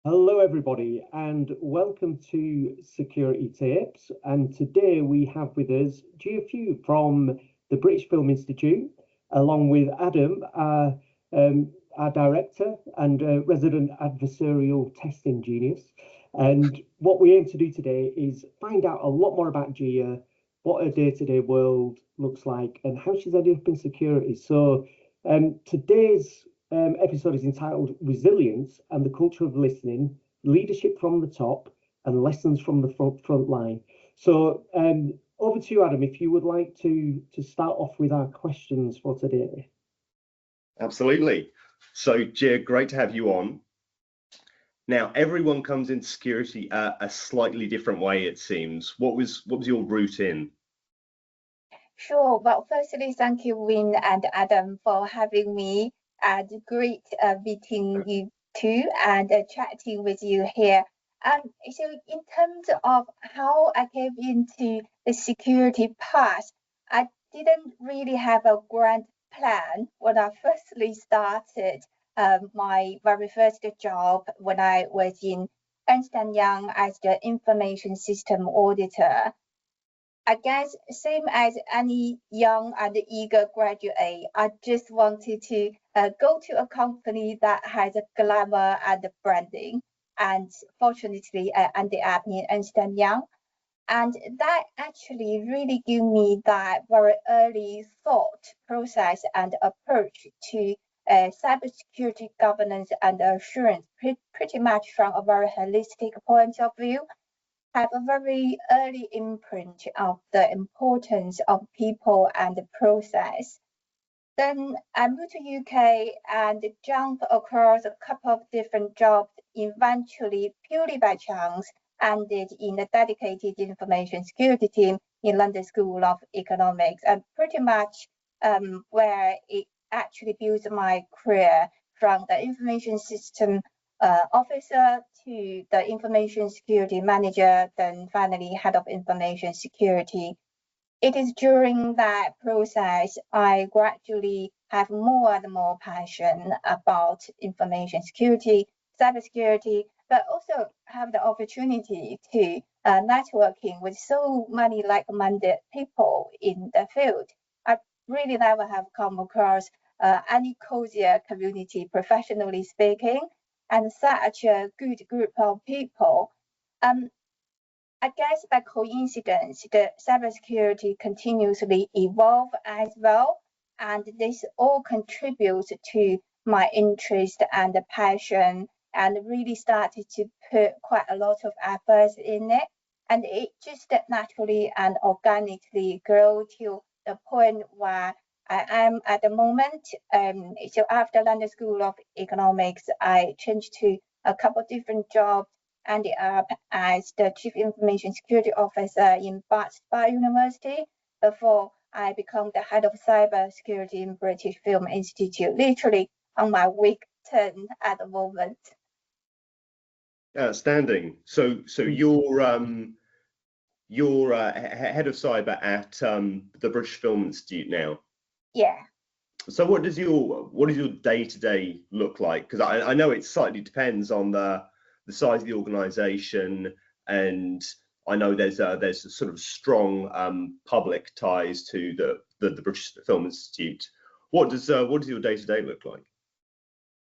Hello, everybody, and welcome to Security Tapes. And today we have with us Jia Fu from the British Film Institute, along with Adam, our director and resident adversarial testing genius. And what we aim to do today is find out a lot more about Jia, what her day-to-day world looks like, and how she's ended up in security. So today's episode is entitled Resilience and the Culture of Listening, Leadership from the Top, and Lessons from the Front Line. So over to you, Adam, if you would like to start off with our questions for today. Absolutely. So, Jia, great to have you on. Now, everyone comes into security a slightly different way, it seems. What was your route in? Sure. Well, firstly, thank you, Vin and Adam, for having me. And great meeting you too and chatting with you here. So in terms of how I came into the security path, I didn't really have a grand plan when I firstly started my very first job when I was in Ernst & Young as the information system auditor. I guess same as any young and eager graduate, I just wanted to go to a company that has a glamour and branding. And fortunately, I ended up in Ernst & Young. And that actually really gave me that very early thought process and approach to cybersecurity governance and assurance, pretty much from a very holistic point of view. Have a very early imprint of the importance of people and the process. Then I moved to UK and jumped across a couple of different jobs, eventually purely by chance, ended in a dedicated information security team in London School of Economics, and pretty much where it actually built my career from the information system officer to the information security manager, then finally head of information security. It is during that process I gradually have more and more passion about information security, cybersecurity, but also have the opportunity to networking with so many like-minded people in the field. I really never have come across any cozier community, professionally speaking, and such a good group of people. I guess by coincidence, the cybersecurity continuously evolve as well, and this all contributes to my interest and passion, and really started to put quite a lot of efforts in it, and it just naturally and organically grew to the point where I am at the moment. So after London School of Economics, I changed to a couple of different jobs, ended up as the Chief Information Security Officer in Bath University before I become the head of cyber security in British Film Institute, literally on my week 10 at the moment. Outstanding. So you're head of cyber at the British Film Institute now. Yeah. So what does your day-to-day look like? Because I know it slightly depends on the size of the organisation, and I know there's a sort of strong public ties to the British Film Institute. What does your day-to-day look like?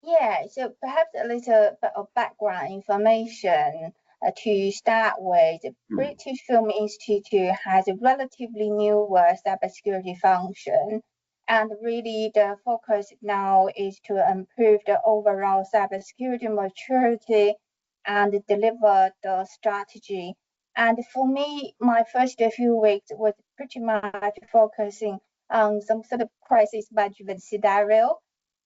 Yeah, so perhaps a little bit of background information to start with. The British Film Institute has a relatively new cybersecurity function, and really the focus now is to improve the overall cybersecurity maturity and deliver the strategy. And for me, my first few weeks was pretty much focusing on some sort of crisis management scenario.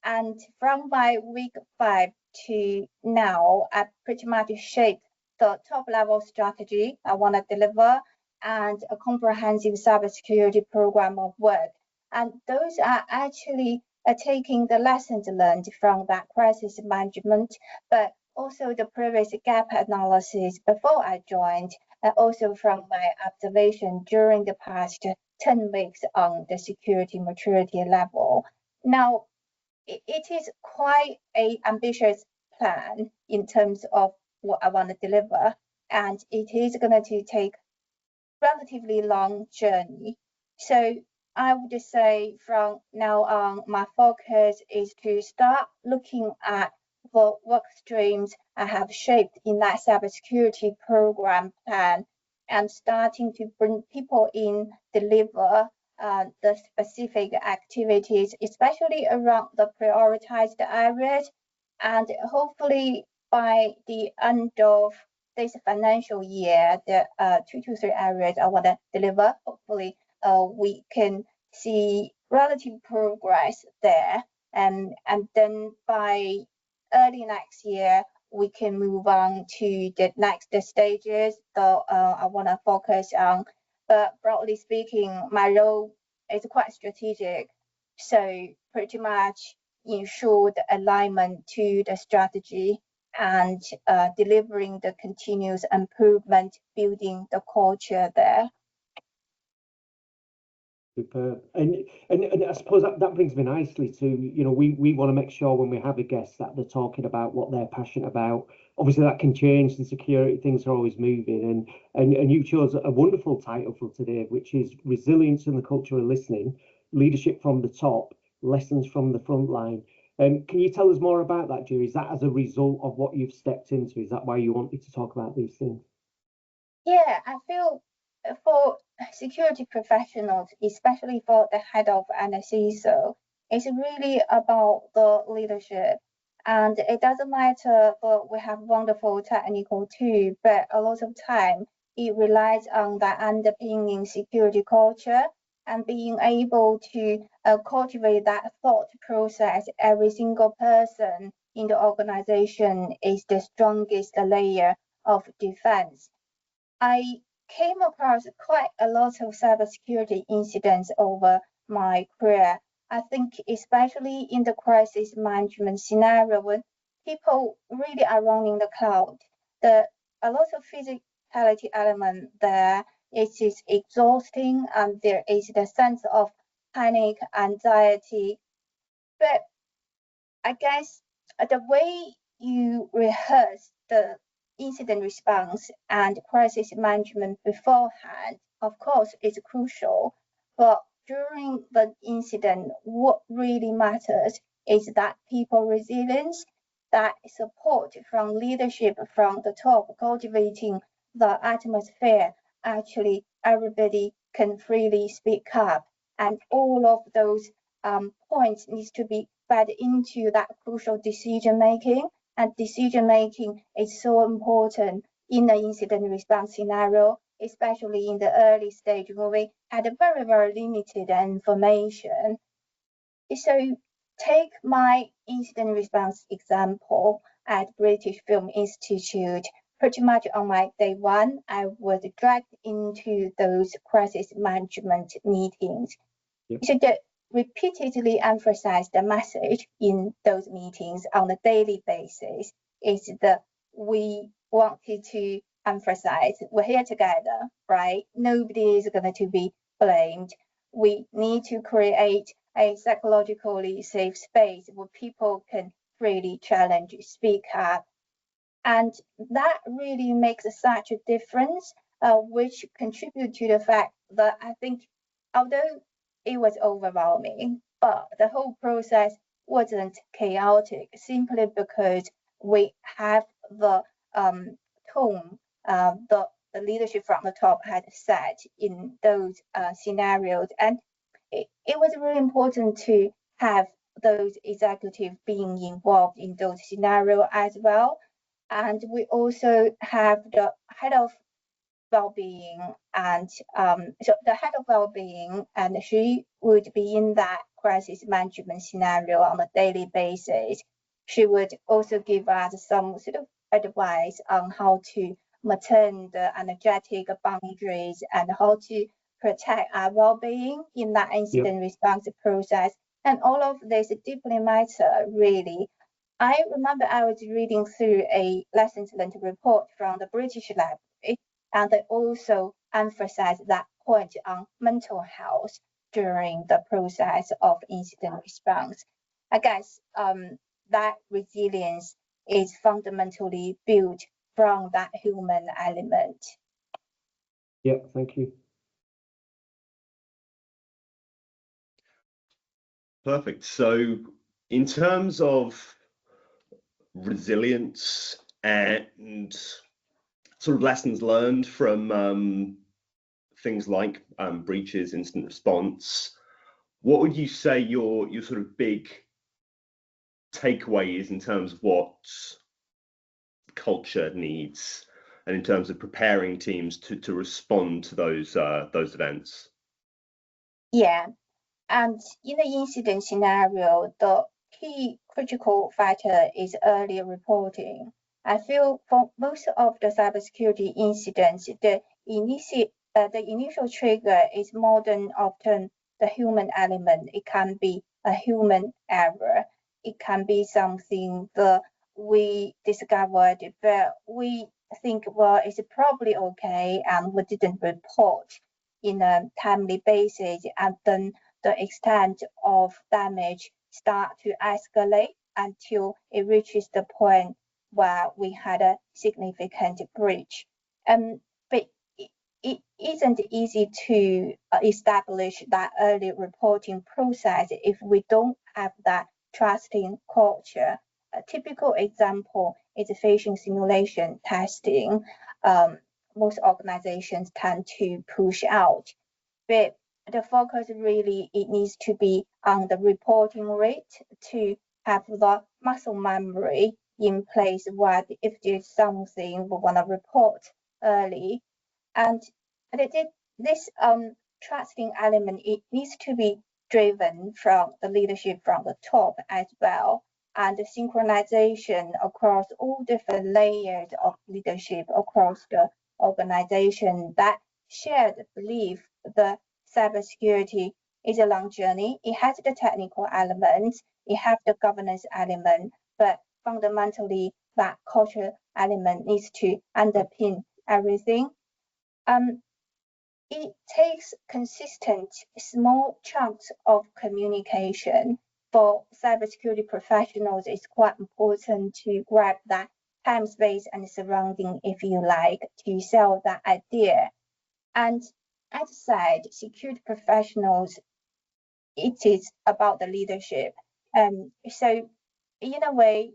And from my week 5 to now, I pretty much shaped the top level strategy I want to deliver and a comprehensive cybersecurity program of work. And those are actually taking the lessons learned from that crisis management, but also the previous gap analysis before I joined, and also from my observation during the past 10 weeks on the security maturity level. Now, it is quite an ambitious plan in terms of what I want to deliver, and it is going to take relatively long journey. So I would say from now on, my focus is to start looking at the work streams I have shaped in that cybersecurity program plan and starting to bring people in, deliver the specific activities, especially around the prioritized areas. And hopefully by the end of this financial year, the 2 to 3 areas I want to deliver, hopefully we can see relative progress there. And then by early next year, we can move on to the next stages that I want to focus on. But broadly speaking, my role is quite strategic. So pretty much ensure the alignment to the strategy and delivering the continuous improvement, building the culture there. Superb. And I suppose that brings me nicely to, we want to make sure when we have a guest that they're talking about what they're passionate about. Obviously that can change in security, things are always moving, and you chose a wonderful title for today, which is Resilience in the Culture of Listening, Leadership from the Top, Lessons from the Front Line. Can you tell us more about that, Jia? Is that as a result of what you've stepped into? Is that why you wanted to talk about these things? Yeah, I feel for security professionals, especially for the head of and the CISO, it's really about the leadership. And it doesn't matter that we have wonderful technical too, but a lot of time it relies on that underpinning security culture and being able to cultivate that thought process. Every single person in the organization is the strongest layer of defense. I came across quite a lot of cybersecurity incidents over my career. I think especially in the crisis management scenario when people really are running the cloud, a lot of physicality element there. It is exhausting and there is the sense of panic, anxiety. But I guess the way you rehearse the incident response and crisis management beforehand, of course, is crucial. But during the incident, what really matters is that people resilience, that support from leadership from the top, cultivating the atmosphere. Actually, everybody can freely speak up, and all of those points needs to be fed into that crucial decision making. And decision making is so important in the incident response scenario, especially in the early stage where we had very, very limited information. So take my incident response example at British Film Institute. Pretty much on my day one, I was dragged into those crisis management meetings. Yep. So repeatedly emphasize the message in those meetings on a daily basis is that we wanted to emphasize we're here together, right? Nobody is going to be blamed. We need to create a psychologically safe space where people can freely challenge, speak up. And that really makes such a difference, which contribute to the fact that I think although it was overwhelming, but the whole process wasn't chaotic simply because we have the tone the leadership from the top had set in those scenarios. And it was really important to have those executives being involved in those scenarios as well. And we also have the head of well-being and so the head of well-being, and she would be in that crisis management scenario on a daily basis. She would also give us some sort of advice on how to maintain the energetic boundaries and how to protect our well-being in that incident response process. And all of this deeply matter, really. I remember I was reading through a lessons learned report from the British Library, and they also emphasized that point on mental health during the process of incident response. I guess that resilience is fundamentally built from that human element. Yeah, thank you. Perfect. So in terms of resilience and sort of lessons learned from things like breaches, incident response, what would you say your sort of big takeaway is in terms of what culture needs and in terms of preparing teams to respond to those events? Yeah, and in the incident scenario, the key critical factor is early reporting. I feel for most of the cybersecurity incidents, the initial trigger is more than often the human element. It can be a human error. It can be something that we discovered, but we think, well, it's probably okay, and we didn't report in a timely basis, and then the extent of damage start to escalate until it reaches the point where we had a significant breach. But it isn't easy to establish that early reporting process if we don't have that trusting culture. A typical example is phishing simulation testing. Most organizations tend to push out, but the focus really, it needs to be on the reporting rate to have the muscle memory in place where if there's something we want to report early. And this trusting element, it needs to be driven from the leadership from the top as well, and the synchronization across all different layers of leadership across the organization, that shared belief the cybersecurity is a long journey. It has the technical elements, it has the governance element, but fundamentally that culture element needs to underpin everything. It takes consistent small chunks of communication. For cybersecurity professionals, it's quite important to grab that time, space, and surrounding, if you like, to sell that idea. And as I said, security professionals, it is about the leadership. So in a way,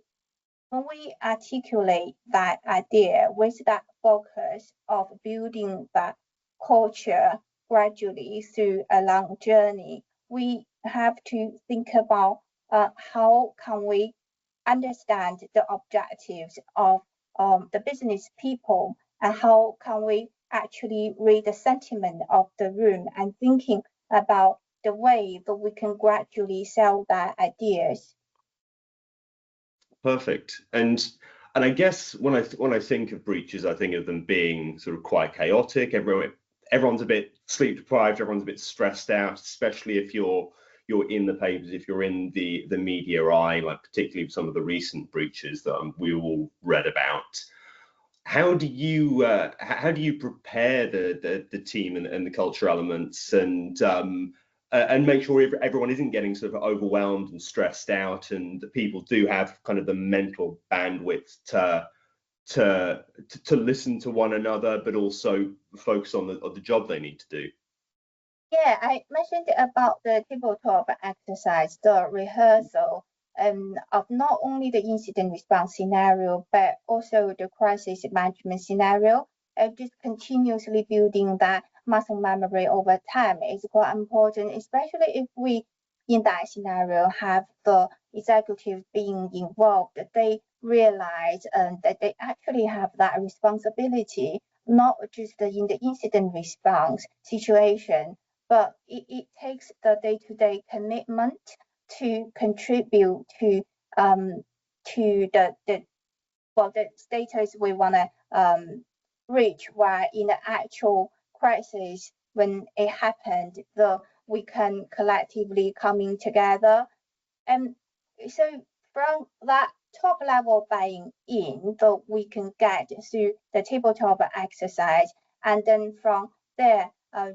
when we articulate that idea with that focus of building that culture gradually through a long journey, we have to think about how can we understand the objectives of the business people, and how can we actually read the sentiment of the room and thinking about the way that we can gradually sell their ideas. Perfect. And I guess when I think of breaches, I think of them being sort of quite chaotic. Everyone's a bit sleep deprived, everyone's a bit stressed out, especially if you're in the papers, if you're in the media eye, like particularly some of the recent breaches that we all read about. How do you prepare the team and the culture elements and make sure everyone isn't getting sort of overwhelmed and stressed out, and that people do have kind of the mental bandwidth to listen to one another, but also focus on the job they need to do? Yeah, I mentioned about the tabletop exercise, the rehearsal of not only the incident response scenario, but also the crisis management scenario. Just continuously building that muscle memory over time is quite important, especially if we, in that scenario, have the executives being involved. They realize that they actually have that responsibility, not just in the incident response situation, but it takes the day-to-day commitment to contribute to the status we want to reach, while in the actual crisis when it happened, we can collectively coming together. And so from that top level buying in, that we can get through the tabletop exercise, and then from there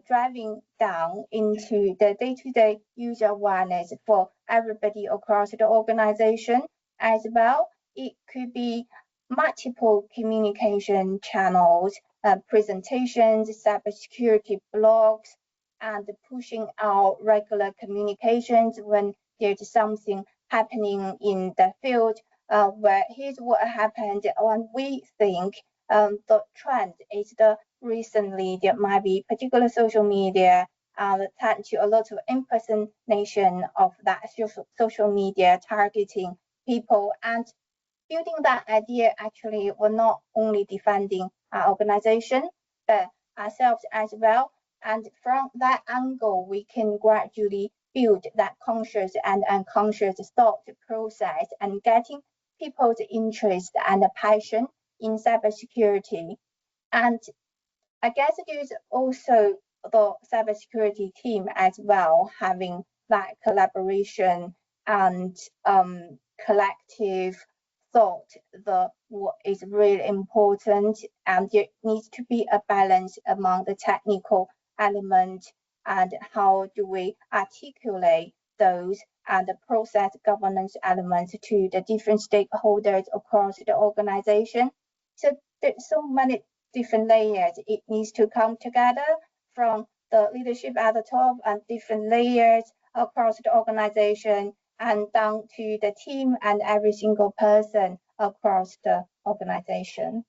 driving down into the day-to-day user awareness for everybody across the organization as well. It could be multiple communication channels, presentations, cybersecurity blogs, and pushing out regular communications when there's something happening in the field, where here's what happened. When we think the trend is recently there might be particular social media tend to a lot of impersonation of that social media targeting people, and building that idea actually we're not only defending our organization but ourselves as well. And from that angle, we can gradually build that conscious and unconscious thought process and getting people's interest and passion in cybersecurity. And I guess there's also the cybersecurity team as well, having that collaboration and collective thought what is really important, and there needs to be a balance among the technical element and how do we articulate those and the process governance elements to the different stakeholders across the organization. So there's so many different layers. It needs to come together from the leadership at the top and different layers across the organization and down to the team and every single person across the organization.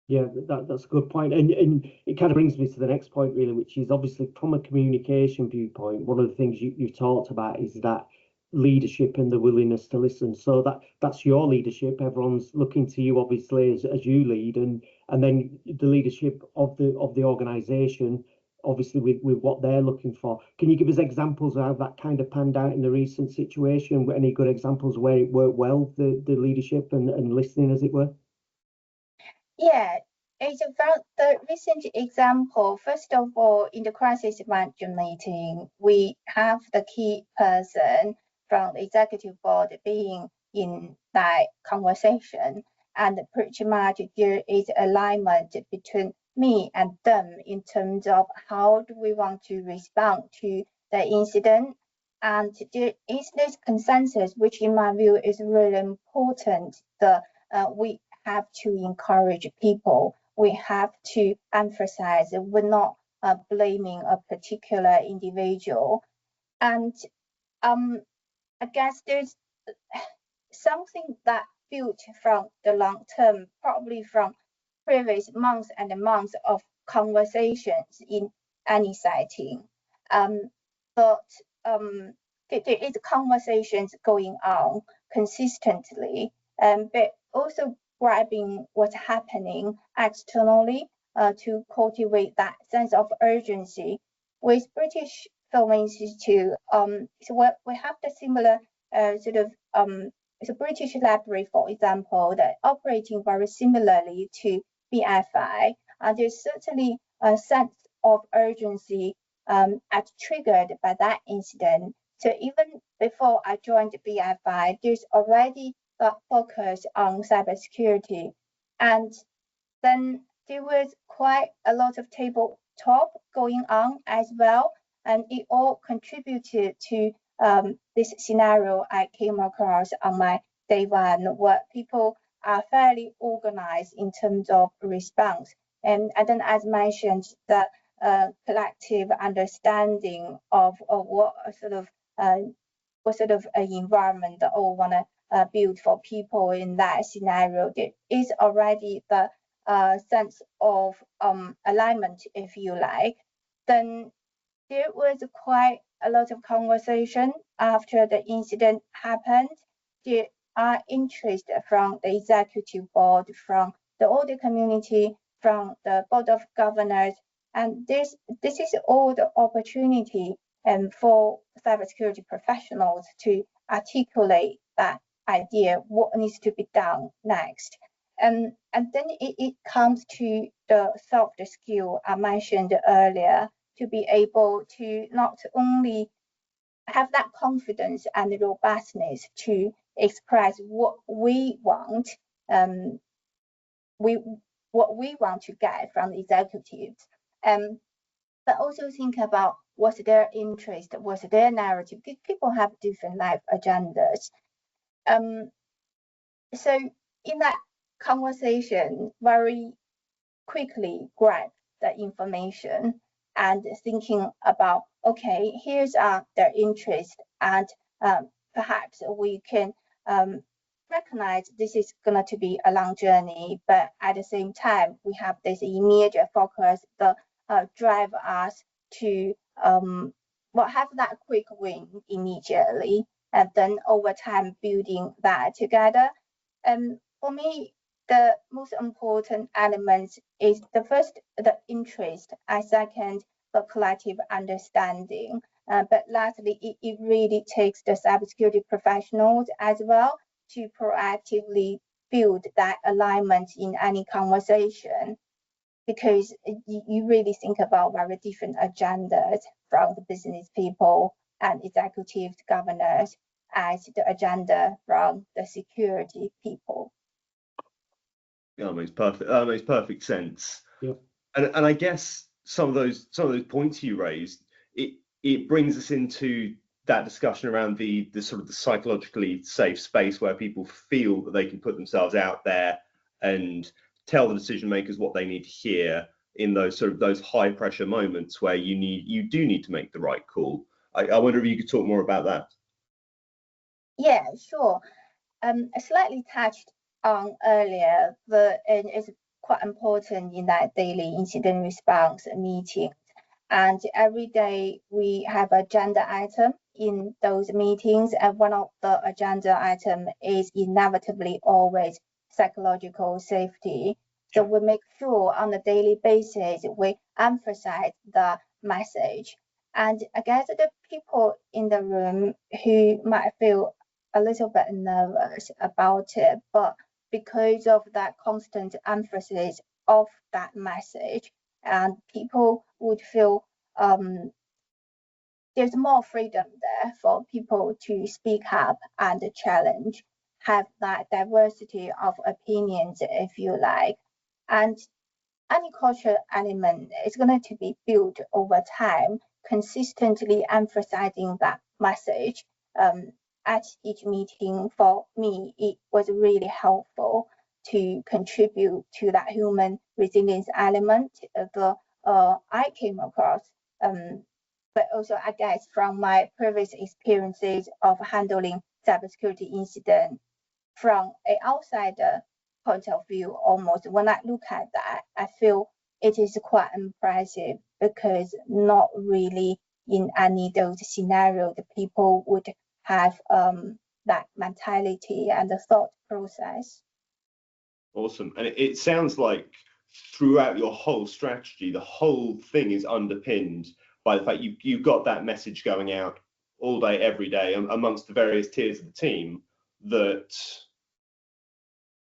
Yeah, that's a good point. And it kind of brings me to the next point, really, which is obviously from a communication viewpoint, one of the things you've talked about is that leadership and the willingness to listen. So that's your leadership. Everyone's looking to you, obviously, as you lead, and then the leadership of the organization, obviously with what they're looking for. Can you give us examples of how that kind of panned out in the recent situation? Any good examples where it worked well, the leadership and listening, as it were? Yeah, it's about the recent example. First of all, in the crisis management meeting, we have the key person from the executive board being in that conversation, and pretty much there is alignment between me and them in terms of how do we want to respond to the incident. And there is this consensus, which in my view is really important. We have to encourage people. We have to emphasize that we're not blaming a particular individual. And I guess there's something that built from the long term, probably from previous months and months of conversations in any setting. But there is conversations going on consistently, but also grabbing what's happening externally to cultivate that sense of urgency. With British Film Institute, so we have the similar the British Library, for example, that operating very similarly to BFI. There's certainly a sense of urgency as triggered by that incident. So even before I joined BFI, there's already a focus on cybersecurity. And then there was quite a lot of tabletop going on as well. And it all contributed to this scenario I came across on my day one, where people are fairly organized in terms of response. And then, as mentioned, the collective understanding of what sort of environment they all want to build for people in that scenario. There is already the sense of alignment, if you like. Then there was quite a lot of conversation after the incident happened. There are interest from the executive board, from the audit community, from the board of governors, and this is all the opportunity for cybersecurity professionals to articulate that idea, what needs to be done next. And then it comes to the soft skill I mentioned earlier, to be able to not only have that confidence and robustness to express what we want, what we want to get from the executives, but also think about what's their interest, what's their narrative, because people have different life agendas. So in that conversation very quickly grab the information and thinking about, okay, here's their interest, and perhaps we can recognize this is going to be a long journey, but at the same time, we have this immediate focus that drive us to have that quick win immediately, and then over time building that together. And for me, the most important element is the first, the interest, and second, the collective understanding. But lastly, it really takes the cybersecurity professionals as well to proactively build that alignment in any conversation, because you really think about very different agendas from the business people and executive governors as the agenda from the security people. Yeah, that makes perfect sense. Yep. And I guess some of those points you raised, it brings us into that discussion around the sort of the psychologically safe space where people feel that they can put themselves out there and tell the decision makers what they need to hear in those high pressure moments where you do need to make the right call. I wonder if you could talk more about that. Yeah, sure. I slightly touched on earlier, but it is quite important in that daily incident response meeting. And every day we have agenda item in those meetings, and one of the agenda item is inevitably always psychological safety. So we make sure on a daily basis we emphasize the message. And I guess the people in the room who might feel a little bit nervous about it, but because of that constant emphasis of that message, and people would feel there's more freedom there for people to speak up and challenge, have that diversity of opinions, if you like. And any cultural element is going to be built over time, consistently emphasizing that message. At each meeting, for me, it was really helpful to contribute to that human resilience element that I came across. But also, I guess, from my previous experiences of handling cybersecurity incident from an outsider point of view, almost when I look at that, I feel it is quite impressive, because not really in any of those scenarios the people would have that mentality and the thought process. Awesome. And it sounds like throughout your whole strategy, the whole thing is underpinned by the fact you've got that message going out all day, every day, amongst the various tiers of the team, that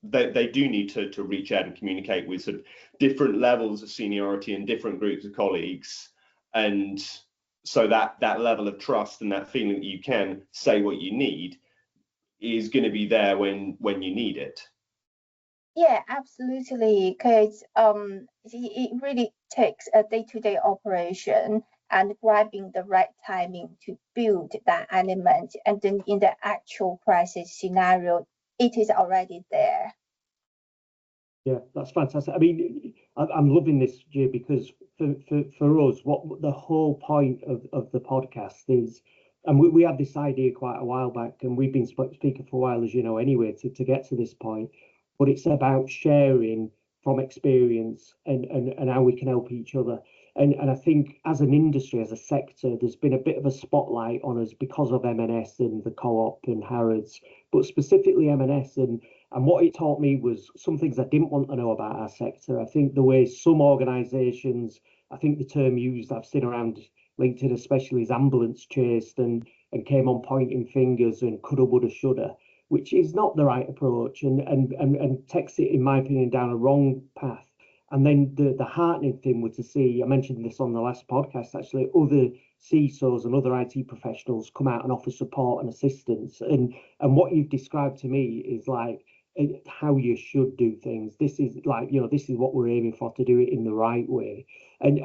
they do need to reach out and communicate with sort of different levels of seniority and different groups of colleagues. And so that level of trust and that feeling that you can say what you need is going to be there when you need it. Yeah, absolutely, because it really takes a day-to-day operation and grabbing the right timing to build that element, and then in the actual crisis scenario, it is already there. Yeah, that's fantastic. I mean, I'm loving this, Jay, because for us, what the whole point of the podcast is, and we had this idea quite a while back, and we've been speaking for a while, as you know, anyway, to get to this point, but it's about sharing from experience and how we can help each other. And I think as an industry, as a sector, there's been a bit of a spotlight on us because of M&S and the Co-op and Harrods, but specifically M&S. And what it taught me was some things I didn't want to know about our sector. I think the way some organisations, I think the term used I've seen around LinkedIn especially, is ambulance chased and came on pointing fingers and coulda, woulda, shoulda, which is not the right approach, and takes it, in my opinion, down a wrong path. And then the heartening thing was to see, I mentioned this on the last podcast actually, other CISOs and other IT professionals come out and offer support and assistance. And what you've described to me is like how you should do things. This is like, you know, this is what we're aiming for, to do it in the right way. And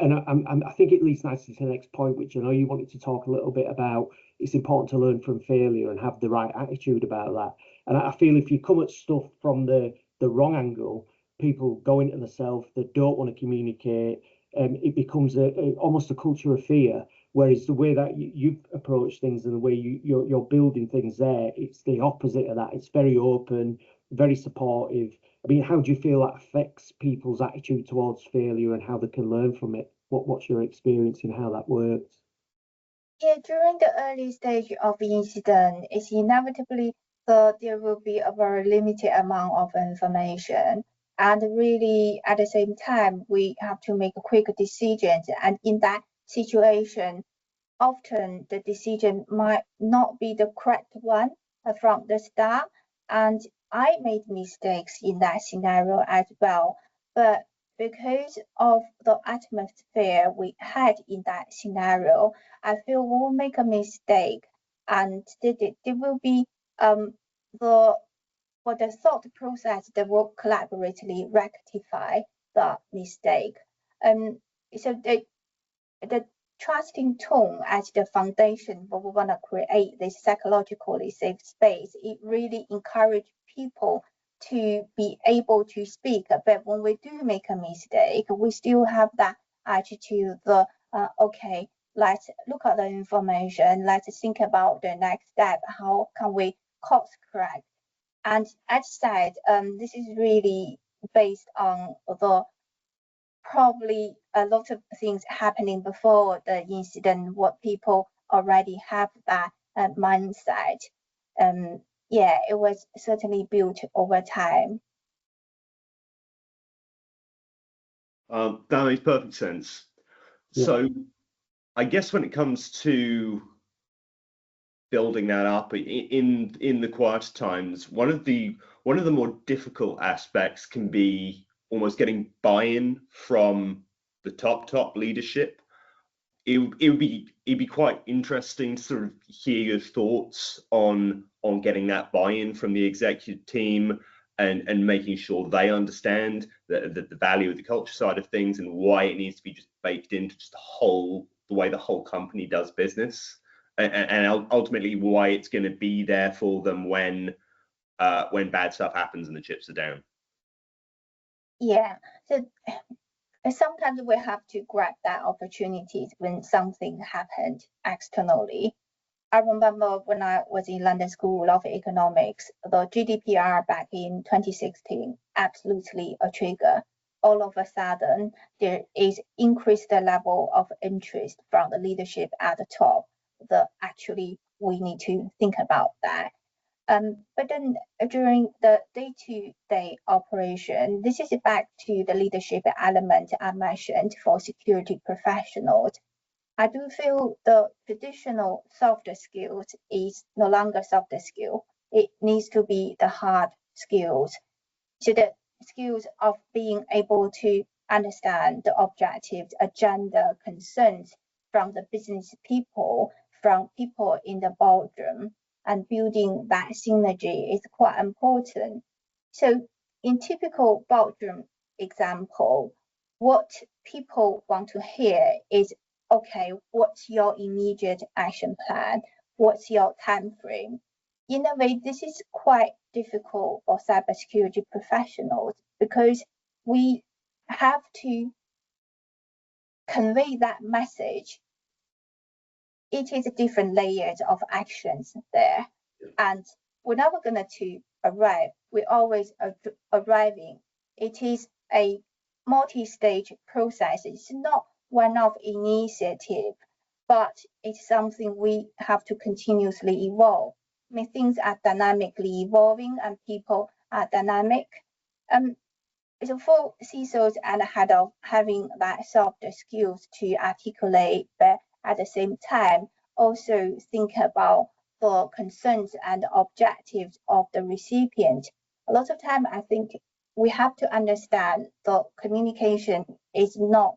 I think it leads nicely to the next point, which I know you wanted to talk a little bit about. It's important to learn from failure and have the right attitude about that. And I feel if you come at stuff from the the wrong angle. People go into themselves, they don't want to communicate. It becomes almost a culture of fear. Whereas the way that you've approached things and the way you're building things there, it's the opposite of that. It's very open, very supportive. I mean, how do you feel that affects people's attitude towards failure and how they can learn from it? What's your experience in how that works? Yeah, during the early stage of the incident, it's inevitably thought there will be a very limited amount of information. And really, at the same time, we have to make quick decisions. And in that situation, often the decision might not be the correct one from the start. And I made mistakes in that scenario as well. But because of the atmosphere we had in that scenario, I feel we'll make a mistake and there will be the for the thought process that will collaboratively rectify the mistake. So the trusting tone as the foundation what we want to create this psychologically safe space, it really encourages people to be able to speak. But when we do make a mistake, we still have that attitude, okay, let's look at the information, let's think about the next step, how can we course correct. And as said, this is really based on the probably a lot of things happening before the incident, what people already have that mindset. Yeah, it was certainly built over time. That makes perfect sense. Yeah. So I guess when it comes to building that up in the quieter times, one of the more difficult aspects can be almost getting buy-in from the top leadership. It'd be quite interesting to sort of hear your thoughts on getting that buy-in from the executive team and making sure they understand the value of the culture side of things and why it needs to be just baked into just the way the whole company does business, and ultimately why it's going to be there for them when bad stuff happens and the chips are down. Yeah, so sometimes we have to grab that opportunities when something happened externally. I remember when I was in London School of Economics, the GDPR back in 2016, absolutely a trigger. All of a sudden, there is increased level of interest from the leadership at the top that actually we need to think about that. But then during the day-to-day operation, this is back to the leadership element I mentioned for security professionals. I do feel the traditional soft skills is no longer soft skill. It needs to be the hard skills. So the skills of being able to understand the objectives, agenda, concerns from the business people, from people in the boardroom, and building that synergy is quite important. So in typical boardroom example, what people want to hear is, okay, what's your immediate action plan? What's your time frame? In a way, this is quite difficult for cybersecurity professionals because we have to convey that message. It is different layers of actions there, and we're never going to arrive. We're always arriving. It is a multi-stage process. It's not one-off initiative, but it's something we have to continuously evolve. I mean, things are dynamically evolving and people are dynamic. So for CISOs and head of having that soft skills to articulate, but at the same time, also think about the concerns and objectives of the recipient. A lot of time, I think we have to understand the communication is not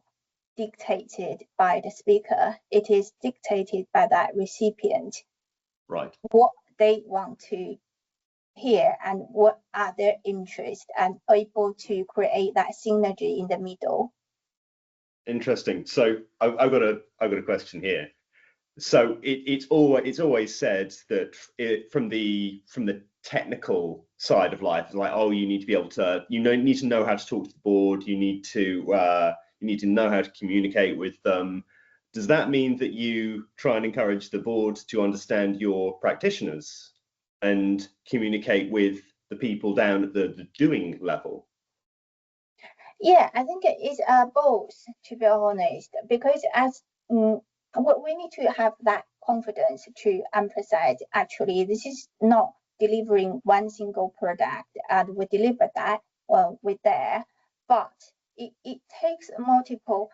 dictated by the speaker. It is dictated by that recipient. Right. What they want to hear and what are their interests, and able to create that synergy in the middle. Interesting. So I've got a question here. So it's always said that from the technical side of life, like, oh, you need to be able to, need to know how to talk to the board, you need to know how to communicate with them. Does that mean that you try and encourage the board to understand your practitioners and communicate with the people down at the doing level? Yeah, I think it is both, to be honest, because as we need to have that confidence to emphasize, actually, this is not delivering one single product and we deliver that, well, we're there, but it takes multiple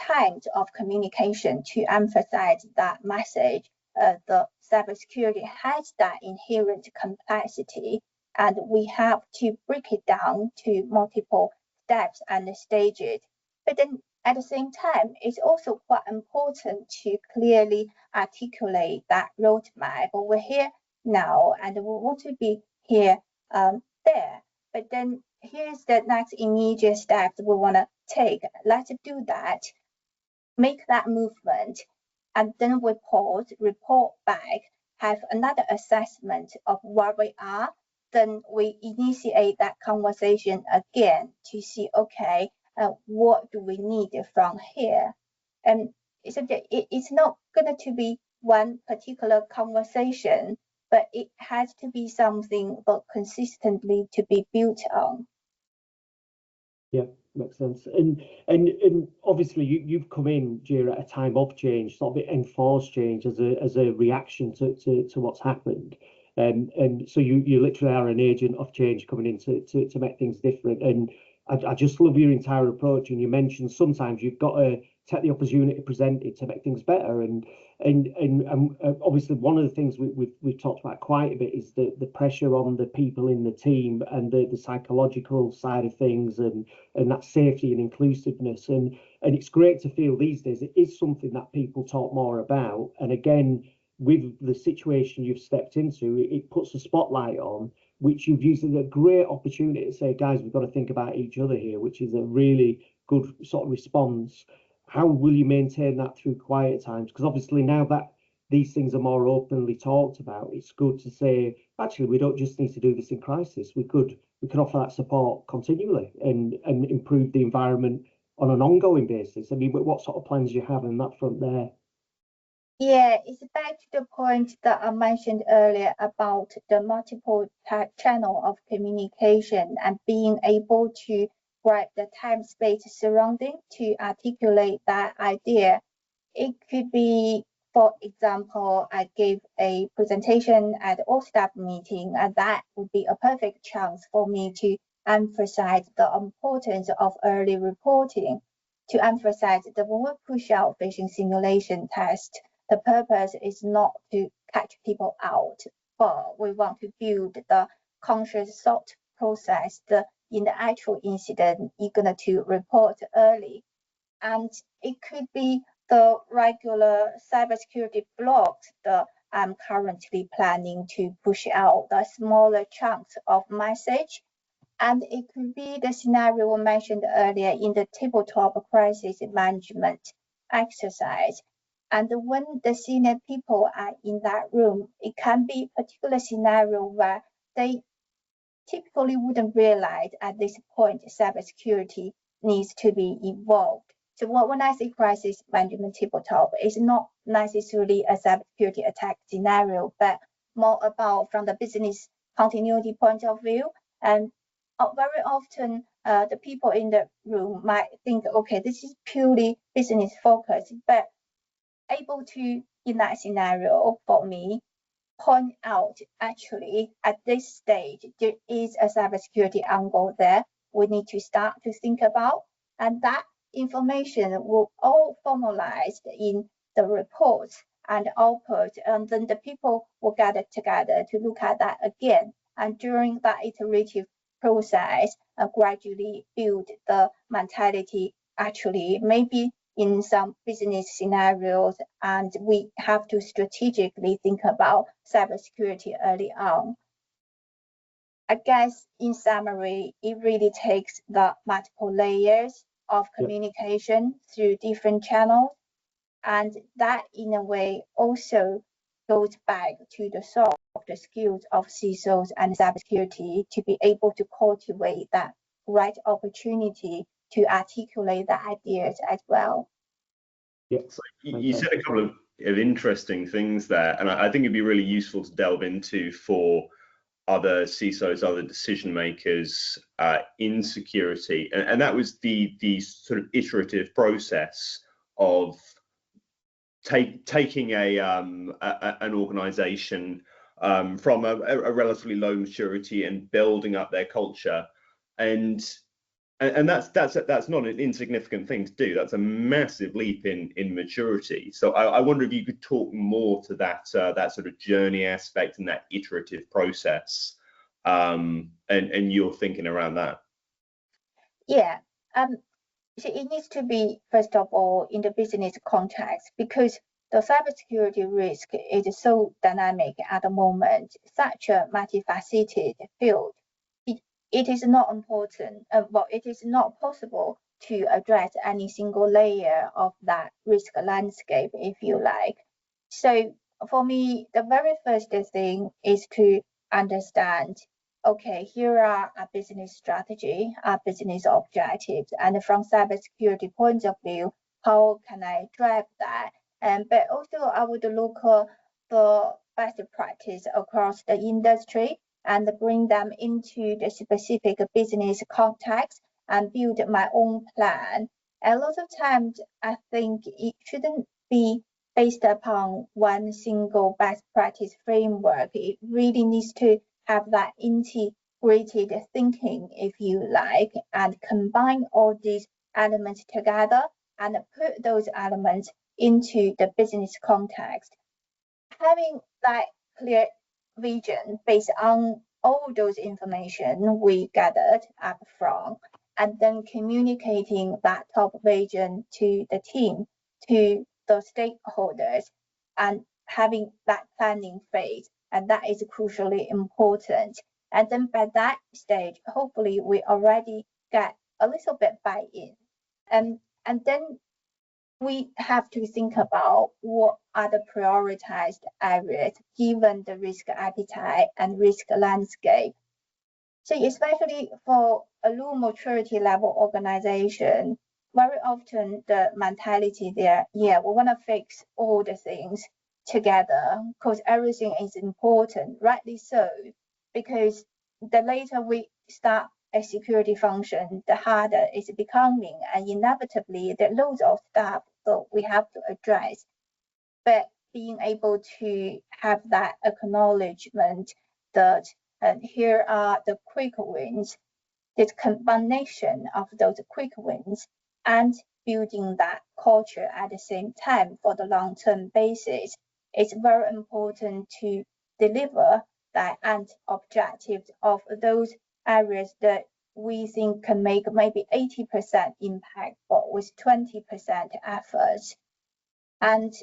times of communication to emphasize that message. The cybersecurity has that inherent complexity, and we have to break it down to multiple steps and stages. But then at the same time, it's also quite important to clearly articulate that roadmap. We're here now and we want to be here there. But then here's the next immediate step we want to take. Let's do that, make that movement, and then we pause, report back, have another assessment of where we are. Then we initiate that conversation again to see, okay, what do we need from here? And it's not going to be one particular conversation, but it has to be something that consistently to be built on. Yeah, makes sense. And obviously you've come in, Jia, at a time of change, sort of enforced change as a reaction to what's happened. And so you literally are an agent of change coming in to make things different. And I just love your entire approach. And you mentioned sometimes you've got to take the opportunity presented to make things better. And obviously one of the things we've talked about quite a bit is the pressure on the people in the team and the psychological side of things and that safety and inclusiveness. And it's great to feel these days it is something that people talk more about. And again, with the situation you've stepped into, it puts a spotlight on, which you've used as a great opportunity to say, guys, we've got to think about each other here, which is a really good sort of response. How will you maintain that through quiet times? Because obviously now that these things are more openly talked about, it's good to say, actually, we don't just need to do this in crisis. We could offer that support continually and improve the environment on an ongoing basis. I mean, what sort of plans do you have on that front there? Yeah, it's back to the point that I mentioned earlier about the multiple channel of communication and being able to grab the time space surrounding to articulate that idea. It could be, for example, I gave a presentation at all staff meeting, and that would be a perfect chance for me to emphasize the importance of early reporting, to emphasize that when we push out phishing simulation test, the purpose is not to catch people out, but we want to build the conscious thought process in the actual incident you're going to report early. And it could be the regular cybersecurity blogs that I'm currently planning to push out the smaller chunks of message. And it could be the scenario we mentioned earlier in the tabletop crisis management exercise. And when the senior people are in that room, it can be a particular scenario where they typically wouldn't realize at this point cybersecurity needs to be involved. So when I say crisis management tabletop, it's not necessarily a cybersecurity attack scenario, but more about from the business continuity point of view. And very often, the people in the room might think, okay, this is purely business focused, but able to, in that scenario, for me, point out actually at this stage there is a cybersecurity angle there we need to start to think about, and that information will all formalized in the reports and output, and then the people will gather together to look at that again, and during that iterative process gradually build the mentality. Actually, maybe in some business scenarios, and we have to strategically think about cybersecurity early on. I guess in summary, it really takes the multiple layers of communication through different channels, and that in a way also goes back to the source. the skills of CISOs and cybersecurity to be able to cultivate that right opportunity to articulate the ideas as well. Yeah. So you said a couple of interesting things there, and I think it'd be really useful to delve into for other CISOs, other decision makers in security, and that was the sort of iterative process of taking an organization from a relatively low maturity and building up their culture, and that's not an insignificant thing to do. That's a massive leap in maturity. So I wonder if you could talk more to that sort of journey aspect and that iterative process, and your thinking around that. Yeah. So it needs to be, first of all, in the business context, because the cybersecurity risk is so dynamic at the moment, such a multifaceted field. It is not important, it is not possible to address any single layer of that risk landscape, if you like. So for me, the very first thing is to understand, okay, here are our business strategy, our business objectives, and from cybersecurity point of view, how can I drive that? But also I would look for best practice across the industry and bring them into the specific business context and build my own plan. A lot of times, I think it shouldn't be based upon one single best practice framework. It really needs to have that integrated thinking, if you like, and combine all these elements together and put those elements into the business context. Having that clear vision based on all those information we gathered up front, and then communicating that top vision to the team, to the stakeholders, and having that planning phase, and that is crucially important. And then by that stage, hopefully we already get a little bit buy-in, and then we have to think about what are the prioritized areas given the risk appetite and risk landscape. So especially for a low maturity level organization, very often the mentality there, yeah, we want to fix all the things together because everything is important, rightly so, because the later we start a security function, the harder it's becoming, and inevitably there are loads of stuff that we have to address. But being able to have that acknowledgement that here are the quick wins, this combination of those quick wins and building that culture at the same time for the long-term basis, it's very important to deliver that end objectives of those areas that we think can make maybe 80% impact, but with 20% efforts. And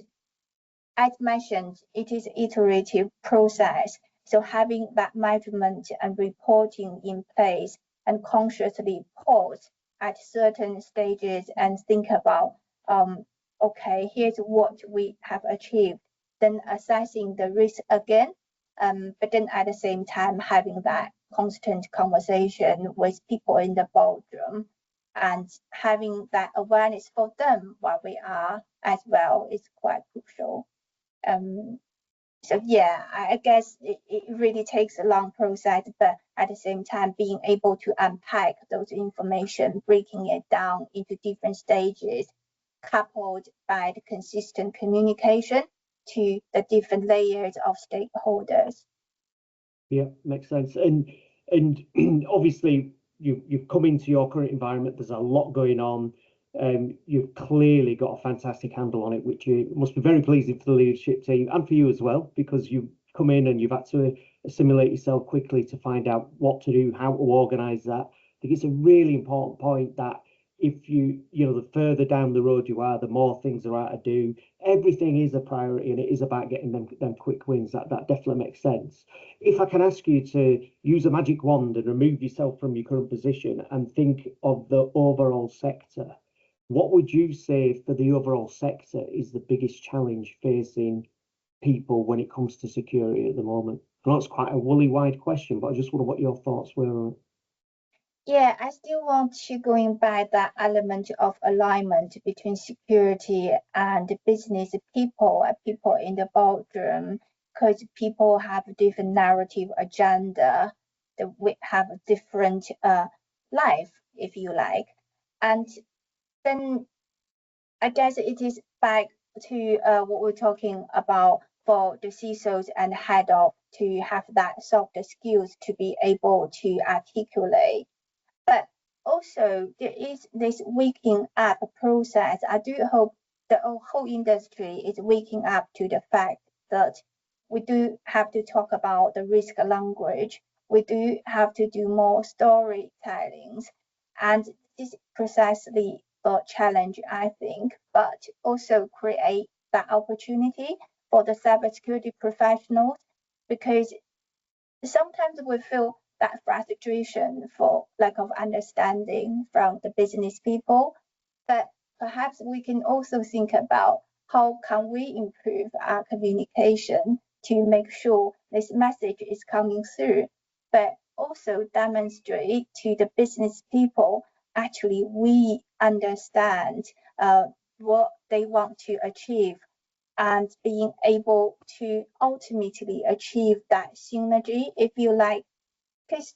as mentioned, it is iterative process. So having that measurement and reporting in place and consciously pause at certain stages and think about, okay, here's what we have achieved, then assessing the risk again, but then at the same time having that constant conversation with people in the boardroom and having that awareness for them where we are as well is quite crucial. So yeah, I guess it really takes a long process, but at the same time being able to unpack those information, breaking it down into different stages, coupled by the consistent communication to the different layers of stakeholders. Yeah, makes sense. And obviously you've come into your current environment. There's a lot going on. You've clearly got a fantastic handle on it, which must be very pleasing for the leadership team and for you as well, because you've come in and you've had to assimilate yourself quickly to find out what to do, how to organise that. I think it's a really important point that if you know, the further down the road you are, the more things there are to do. Everything is a priority, and it is about getting them quick wins. That definitely makes sense. If I can ask you to use a magic wand and remove yourself from your current position and think of the overall sector, what would you say for the overall sector is the biggest challenge facing people when it comes to security at the moment? I know it's quite a woolly wide question, but I just wonder what your thoughts were on it. Yeah, I still want to going back that element of alignment between security and business people and people in the boardroom, because people have a different narrative agenda, that we have a different life, if you like. And then I guess it is back to what we're talking about for the CISOs and head of to have that soft skills to be able to articulate. But also there is this waking up process. I do hope the whole industry is waking up to the fact that we do have to talk about the risk language. We do have to do more storytellings. And this is precisely the challenge, I think, but also create that opportunity for the cybersecurity professionals, because sometimes we feel that frustration for lack of understanding from the business people, but perhaps we can also think about how can we improve our communication to make sure this message is coming through, but also demonstrate to the business people actually we understand what they want to achieve, and being able to ultimately achieve that synergy, if you like. Because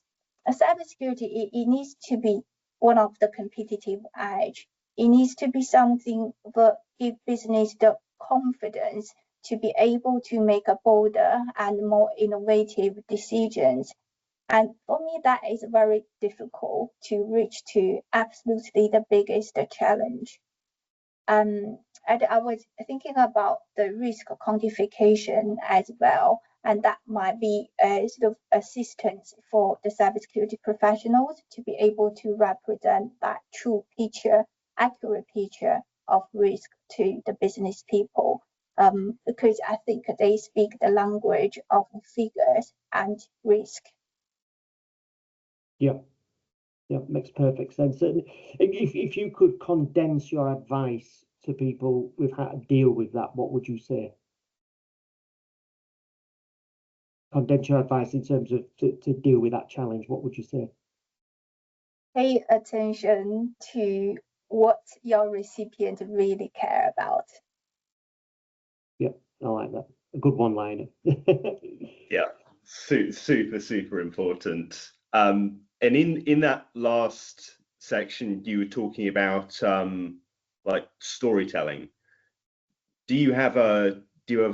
cybersecurity, it needs to be one of the competitive edge. It needs to be something that give business the confidence to be able to make a bolder and more innovative decisions. And for me, that is very difficult to reach to absolutely the biggest challenge. And I was thinking about the risk quantification as well, and that might be a sort of assistance for the cybersecurity professionals to be able to represent that true picture, accurate picture of risk to the business people, because I think they speak the language of figures and risk. Yeah. Yeah, makes perfect sense. And if you could condense your advice to people with how to deal with that, what would you say? Condense your advice in terms of to deal with that challenge, what would you say? Pay attention to what your recipient really care about. Yeah, I like that. A good one-liner. Yeah, super important. And in that last section, you were talking about like storytelling. Do you have a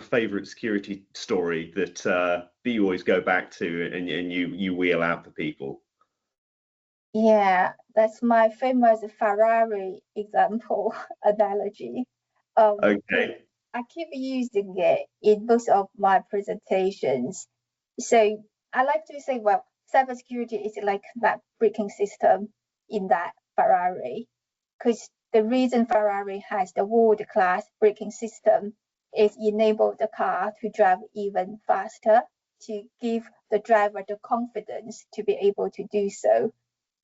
favorite security story that you always go back to and you wheel out for people? Yeah, that's my famous Ferrari example analogy. Okay. I keep using it in most of my presentations. So I like to say, well, cybersecurity is like that braking system in that Ferrari, because the reason Ferrari has the world-class braking system is enable the car to drive even faster, to give the driver the confidence to be able to do so.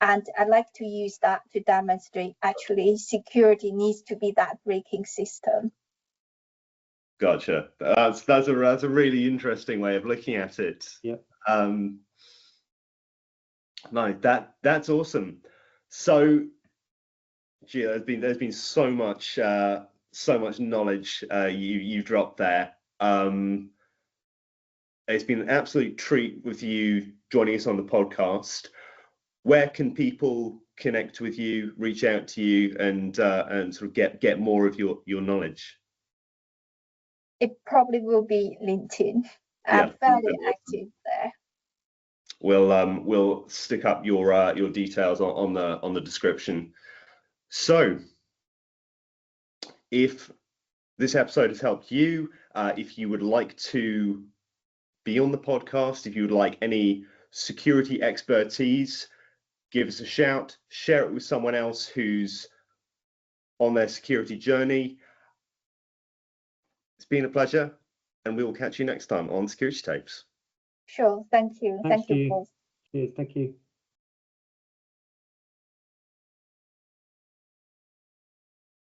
And I like to use that to demonstrate actually security needs to be that braking system. Gotcha. That's a really interesting way of looking at it. Yeah. No, that's awesome. So, Gia, there's been so much knowledge you dropped there. It's been an absolute treat with you joining us on the podcast. Where can people connect with you, reach out to you, and sort of get more of your knowledge? It probably will be LinkedIn. I'm fairly active there. We'll stick up your details on the description. So, if this episode has helped you, if you would like to be on the podcast, if you would like any security expertise, give us a shout, share it with someone else who's on their security journey. It's been a pleasure, and we will catch you next time on Security Tapes. Sure, thank you. Thank you both. Cheers, thank you.